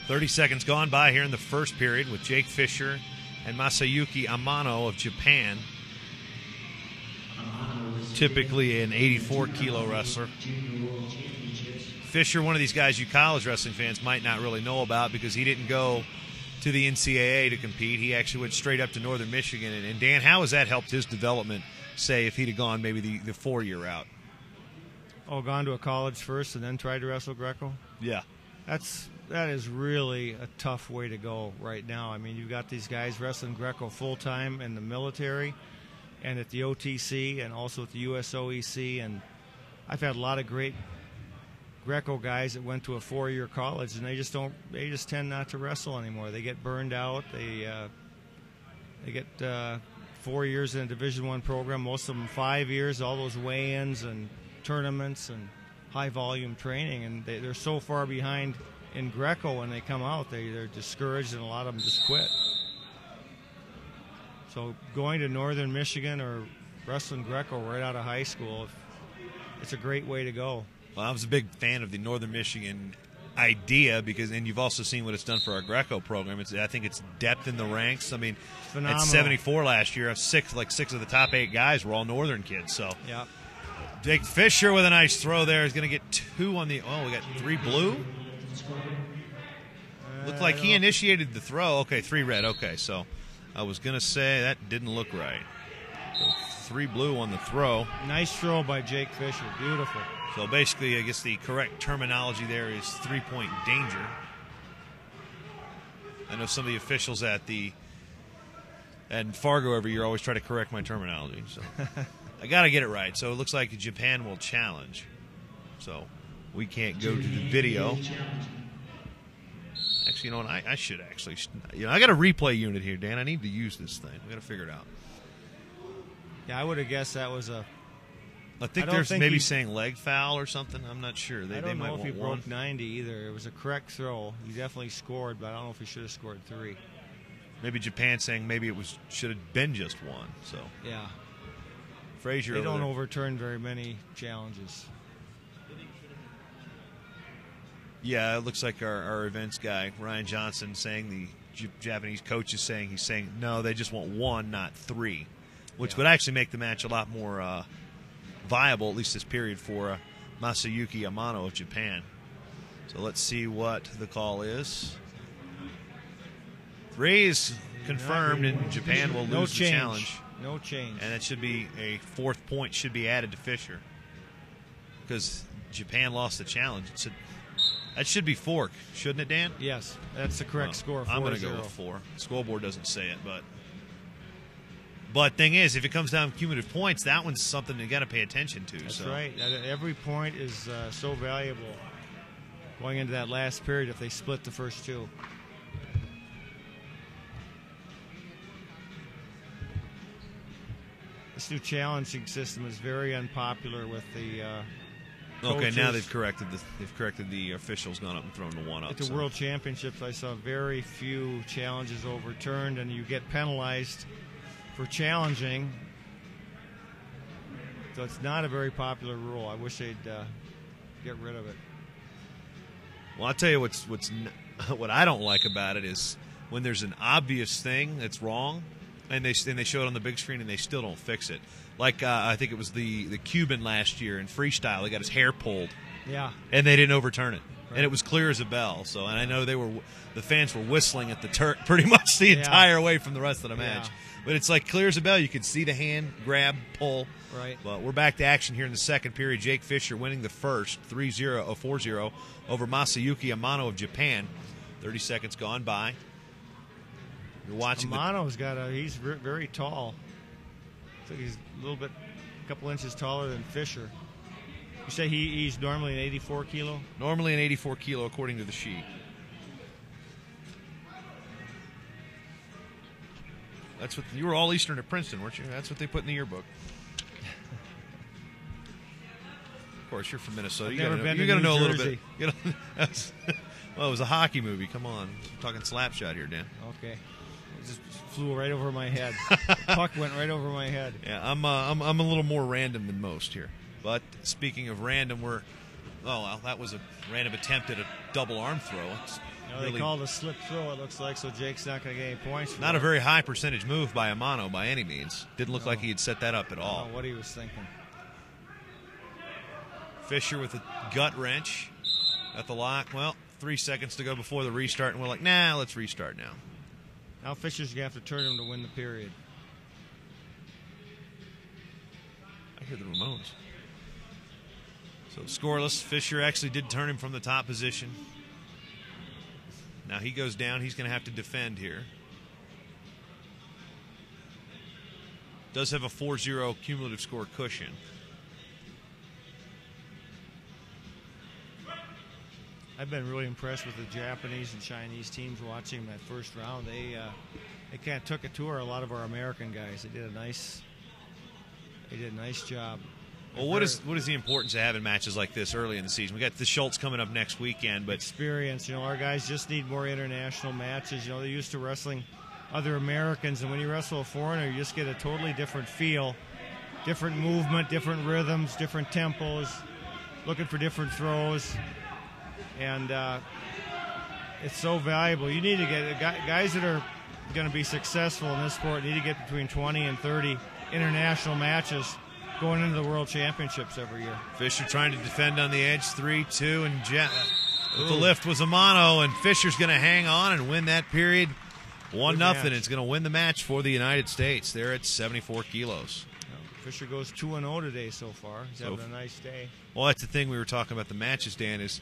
30 seconds gone by here in the first period with Jake Fisher and Masayuki Amano of Japan. Typically an 84-kilo wrestler. Fisher, one of these guys you college wrestling fans might not really know about because he didn't go to the NCAA to compete. He actually went straight up to Northern Michigan. And Dan, how has that helped his development, say, if he'd have gone maybe the 4-year route? Oh, gone to a college first and then tried to wrestle Greco? Yeah. That is really a tough way to go right now. I mean, you've got these guys wrestling Greco full-time in the military and at the OTC and also at the USOEC. And I've had a lot of great Greco guys that went to a 4-year college, and they just tend not to wrestle anymore. They get burned out. They get 4 years in a Division I program, most of them 5 years, all those weigh-ins and tournaments and high-volume training, and they're so far behind in Greco when they come out. They're discouraged, and a lot of them just quit. So going to Northern Michigan or wrestling Greco right out of high school, it's a great way to go. Well, I was a big fan of the Northern Michigan idea and you've also seen what it's done for our Greco program. I think it's depth in the ranks. I mean, phenomenal. At 74 last year, six of the top 8 guys were all Northern kids. So, yeah. Jake Fisher with a nice throw there is going to get 2 on the. Oh, we got 3 blue. Looked like he initiated the throw. Okay, 3 red. Okay, so I was going to say that didn't look right. So 3 blue on the throw. Nice throw by Jake Fisher. Beautiful. So basically, I guess the correct terminology there is 3-point danger. I know some of the officials at Fargo every year always try to correct my terminology. So I got to get it right. So it looks like Japan will challenge. So we can't go to the video. Actually, you know what? I should actually. I got a replay unit here, Dan. I need to use this thing. We got to figure it out. Yeah, I would have guessed that was a. I think there's maybe saying leg foul or something. I'm not sure. I don't know if he broke 90 either. It was a correct throw. He definitely scored, but I don't know if he should have scored 3. Maybe Japan saying maybe it should have been just 1. So yeah, Frazier. They don't overturn very many challenges. Yeah, it looks like our events guy Ryan Johnson saying the Japanese coach is saying no, they just want 1, not 3, which would actually make the match a lot more viable, at least this period, for Masayuki Amano of Japan. So let's see what the call is. 3 is confirmed, and Japan will lose the challenge. No change. And it should be a 4th point should be added to Fisher because Japan lost the challenge. That should be 4, shouldn't it, Dan? Yes, that's the correct score. 4-0. I'm going to go with 4. The scoreboard doesn't say it, But thing is, if it comes down to cumulative points, that one's something you got to pay attention to. That's right. Every point is so valuable going into that last period if they split the first 2. This new challenging system is very unpopular with the coaches. Okay, now they've corrected the officials, gone up and thrown the 1 up. At the World Championships, I saw very few challenges overturned, and you get penalized for challenging, so it's not a very popular rule. I wish they'd get rid of it. Well, I'll tell you what I don't like about it is when there's an obvious thing that's wrong, and they show it on the big screen and they still don't fix it. Like I think it was the Cuban last year in freestyle. He got his hair pulled, and they didn't overturn it, and it was clear as a bell. So, and I know the fans were whistling at the Turk pretty much the entire way from the rest of the match. But it's like clear as a bell. You could see the hand grab, pull. Right. But we're back to action here in the second period. Jake Fisher winning the first 4-0 over Masayuki Amano of Japan. 30 seconds gone by. You're watching. Amano's he's very tall. So he's a couple inches taller than Fisher. You say he's normally an 84 kilo? Normally an 84 kilo according to the sheet. That's what you were all Eastern at Princeton, weren't you? That's what they put in the yearbook. Of course, you're from Minnesota. You got to know a little bit. Well, it was a hockey movie. Come on, I'm talking Slapshot here, Dan. Okay, it just flew right over my head. The puck went right over my head. Yeah, I'm a little more random than most here. But speaking of random, we're Oh, well, that was a random attempt at a double arm throw. It's they called a slip throw, it looks like, so Jake's not going to get any points for not it. a very high percentage move by Amano by any means. Didn't look like he had set that up at all. I don't know what he was thinking. Fisher with a gut wrench at the lock. Well, 3 seconds to go before the restart, and we're like, nah, let's restart now. Now Fisher's going to have to turn him to win the period. I hear the Ramones. So scoreless. Fisher actually did turn him from the top position. Now he goes down. He's going to have to defend here. Does have a 4-0 cumulative score cushion. I've been really impressed with the Japanese and Chinese teams watching that first round. They kind of took it to a lot of our American guys. They did a nice job. Well, what is the importance of having matches like this early in the season? We got the Schultz coming up next weekend, but experience. Our guys just need more international matches. They're used to wrestling other Americans, and when you wrestle a foreigner, you just get a totally different feel, different movement, different rhythms, different tempos, looking for different throws. And it's so valuable. You need to get guys that are going to be successful in this sport need to get between 20 and 30 international matches going into the World Championships every year. Fisher trying to defend on the edge, 3-2, and the lift was Amano, and Fisher's going to hang on and win that period 1-0. It's going to win the match for the United States. They're at 74 kilos. Fisher goes 2-0 today so far. He's having a nice day. Well, that's the thing we were talking about the matches, Dan, is